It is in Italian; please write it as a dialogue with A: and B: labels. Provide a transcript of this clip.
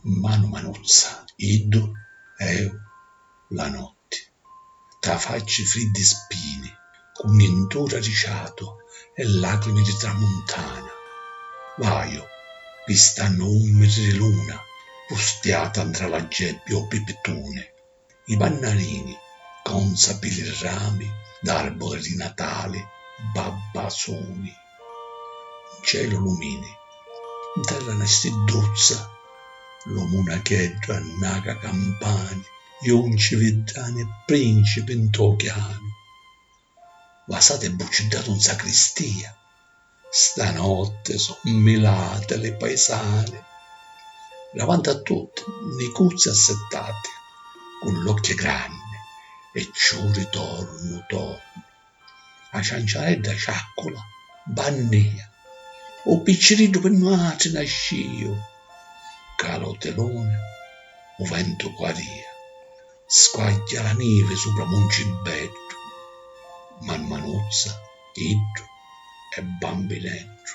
A: Manu manuzza, iddu, la notte, tra facci friddi spini, con nintura riciato e lacrime di tramontana. Vaio, vi stanno umidi di luna, pustiata tra la gebbia o pipettone. I pannalini, consapili rami d'arbore di Natale, babbasoni. In cielo lumini, in terra ne stidduzza, lo munacheddo annaga campani, ionci viddani e principi in tochiano. Vasate buccidato in sacristia, stanotte son milate le paesane, davanti a tutti, nicuzzi assettati, con l'occhio grande e ciò torno, a cianciaredda sciaccola, bannia, o piccirillo per nuace nascio, calotelone, o vento guaria, squaglia la neve sopra Moncibetto, man manuzza, iddu e bambinetto.